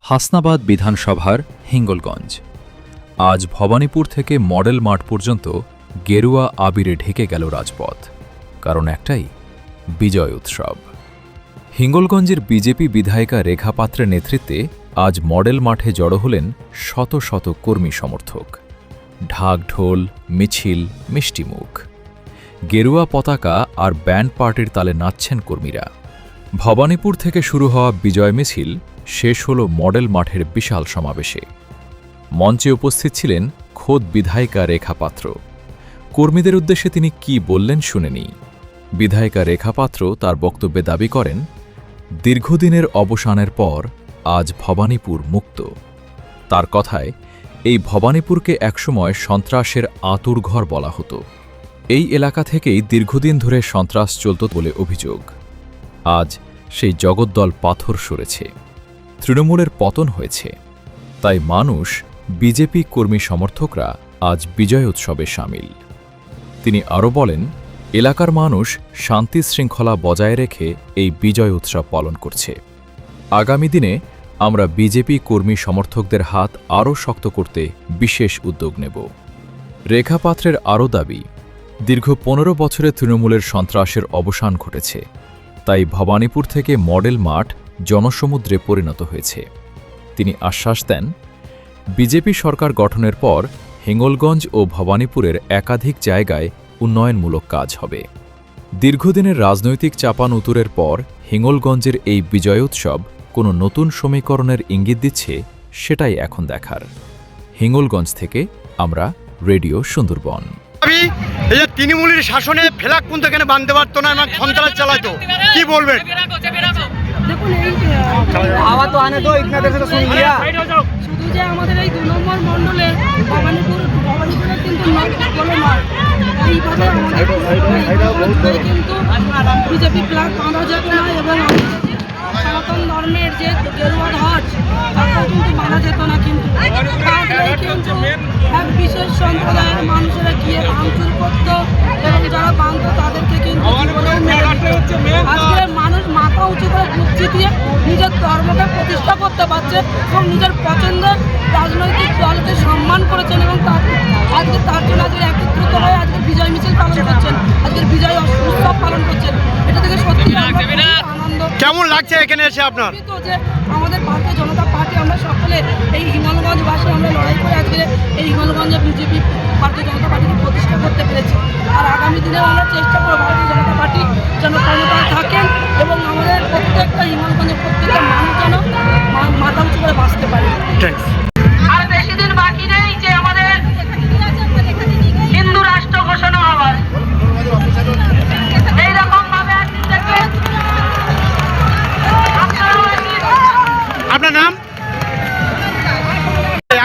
হাসনাবাদ বিধানসভার হিঙ্গলগঞ্জ। আজ ভবানীপুর থেকে মডেল মাঠ পর্যন্ত গেরুয়া আবিরে ঢেকে গেল রাজপথ। কারণ একটাই, বিজয় উৎসব। হিঙ্গলগঞ্জের বিজেপি বিধায়িকা রেখা পাত্রের নেতৃত্বে আজ মডেল মাঠে জড়ো হলেন শত শত কর্মী সমর্থক। ঢাক ঢোল, মিছিল, মিষ্টিমুখ, গেরুয়া পতাকা আর ব্যান্ড পার্টির তালে নাচছেন কর্মীরা। ভবানীপুর থেকে শুরু হওয়া বিজয় মিছিল শেষ হল মডেল মাঠের বিশাল সমাবেশে। মঞ্চে উপস্থিত ছিলেন খোদ বিধায়িকা রেখা পাত্র। কর্মীদের উদ্দেশ্যে তিনি কি বললেন শুনে নিই। বিধায়িকা রেখা পাত্র তার বক্তব্যে দাবি করেন, দীর্ঘদিনের অবসানের পর আজ ভবানীপুর মুক্ত। তার কথায়, এই ভবানীপুরকে একসময় সন্ত্রাসের আঁতুড়ঘর বলা হতো। এই এলাকা থেকেই দীর্ঘদিন ধরে সন্ত্রাস চলত বলে অভিযোগ। আজ সেই জগদ্দল পাথর সরেছে, তৃণমূলের পতন হয়েছে। তাই মানুষ, বিজেপি কর্মী সমর্থকরা আজ বিজয় উৎসবে সামিল। তিনি আরও বলেন, এলাকার মানুষ শান্তি শৃঙ্খলা বজায় রেখে এই বিজয় উৎসব পালন করছে। আগামী দিনে আমরা বিজেপি কর্মী সমর্থকদের হাত আরও শক্ত করতে বিশেষ উদ্যোগ নেব। রেখা পাত্রের আরও দাবি, দীর্ঘ ১৫ বছরে তৃণমূলের সন্ত্রাসের অবসান ঘটেছে। তাই ভবানীপুর থেকে মডেল মাঠ জনসমুদ্রে পরিণত হয়েছে। তিনি আশ্বাস দেন, বিজেপি সরকার গঠনের পর হিঙ্গলগঞ্জ ও ভবানীপুরের একাধিক জায়গায় উন্নয়নমূলক কাজ হবে। দীর্ঘদিনের রাজনৈতিক চাপানউতুরের পর হিঙ্গলগঞ্জের এই বিজয় উৎসব কোনো নতুন সমীকরণের ইঙ্গিত দিচ্ছে, সেটাই এখন দেখার। হিঙ্গলগঞ্জ থেকে আমরা রেডিও সুন্দরবন। এই যে তৃণমূলের শাসনে ফেলাক পর্যন্ত এখানে বাঁধতে পারতো না এবং সন্ত্রাস চালাতো, কি বলবেন? দেখুন, এই শুধু যে আমাদের এই ২ নম্বর মণ্ডলে ভবানীপুরের কিন্তু এইভাবে আমাদের কিন্তু বিজেপি ফ্ল্যাগ বাঁধা যেত না এবং সনাতন ধর্মের যে গেরুয়া ধ্বজ তাকেও কিন্তু বাঁধা যেত না। কিন্তু এক বিশেষ সম্প্রদায়ের মানুষেরা গিয়ে ভাঙচুর করতো এবং যারা বাঁধতো তাদেরকে কিন্তু আজকে মানুষ মাথা উঁচু করে বুঝি দিয়ে নিজের ধর্মকে প্রতিষ্ঠা করতে পারছে এবং নিজের পছন্দের রাজনৈতিক দলকে সম্মান করেছেন এবং আজকে তার জন্য আজকে একত্রিত হয়ে আজকে বিজয় মিছিল পালন করছেন, আজকের বিজয় উৎসব পালন করছেন। এটা থেকে সত্যি আনন্দ। কেমন লাগছে এখানে এসে আপনার? যে আমাদের ভারতীয় জনতা পার্টি আমরা সকলে এই হিঙ্গলগঞ্জবাসী আমরা লড়াই করে আজকে এই হিঙ্গলগঞ্জে বিজেপি ভারতীয় জনতা পার্টিকে প্রতিষ্ঠা করতে পেরেছি। আর আগামী দিনেও আমরা চেষ্টা করব ভারতীয় জনতা পার্টি যেন ক্ষমতায় থাকেন এবং আমাদের প্রত্যেকটা হিঙ্গলগঞ্জের প্রত্যেকটা মানুষ যেন মাথা উঁচু করে বাঁচতে পারে। আর বেশি দিন বাকি নেই যে আমাদের হিন্দু রাষ্ট্র ঘোষণা হওয়ার। এইরকম ভাবে আপনার নাম?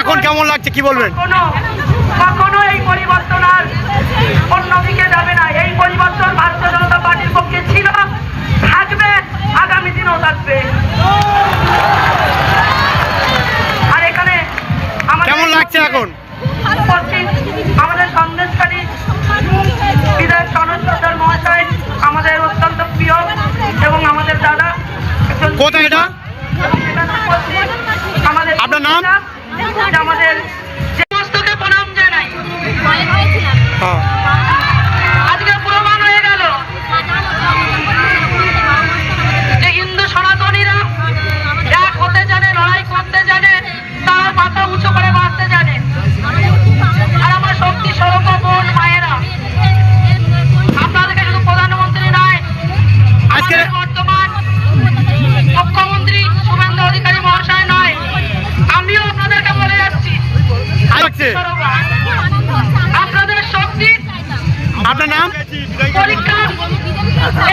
এখন কেমন লাগছে, কি বলবেন? কখনো এই পরিবর্তন আর অন্যদিকে যাবে না। এই পরিবর্তন ভারতীয় জনতা পার্টির পক্ষে ছিল, থাকবে, আগামী দিনও থাকবে। আর এখানে কেমন লাগছে এখন? আমাদের সন্দেশকারী বিধায়ক সনদ সরকার মহাশয় আমাদের অত্যন্ত প্রিয় এবং আমাদের দাদা। কোথায় এটা? আপনার নাম? আমাদের সমস্তকে প্রণাম জানাই। আজকে প্রমাণ হয়ে গেল যে হিন্দু সনাতনীরা এক হতে জানে, লড়াই করতে জানে, তারা মাথা উঁচু করে বাঁচতে জানে। আর আমার শক্তি স্বরূপ বোন মায়েরা, আপনাদেরকে শুধু প্রধানমন্ত্রী নয়, আজকে বর্তমান মুখ্যমন্ত্রী শুভেন্দু অধিকারী মহাশয় নয়, আমিও আপনাদেরকে বলে যাচ্ছি, আপনাদের শক্তি। আপনার নাম? পরীক্ষা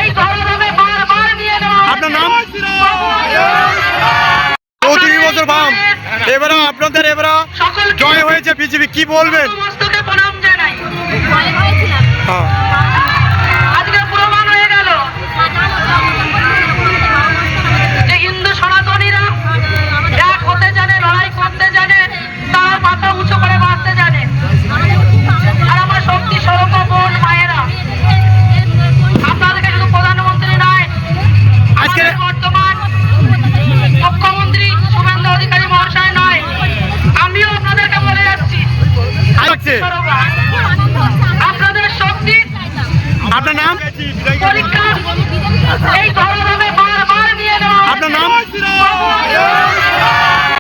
এই ধরনের বারবার নিয়ে নেওয়া। আপনার নাম? ৩ বছর বাম, এবারে আপনাদের এবারে জয় হয়েছে বিজেপি, কি বলবেন? সমস্তকে প্রণাম জানাই। হ্যাঁ, আজকে প্রমাণ হয়ে গেল যে হিন্দু সনাতনীরা এক হতে জানে, লড়াই করতে জানে, তারা মাথা উঁচু করে বাঁচতে জানে। আর আমার শক্তি স্বরূপ বোন মায়েরা, আপনাদেরকে শুধু প্রধানমন্ত্রী নয়, আজকে বর্তমান মুখ্যমন্ত্রী শুভেন্দু অধিকারী হচ্ছে? আপনাদের শক্তি আপনার নাম? পরীক্ষা এই ধরনের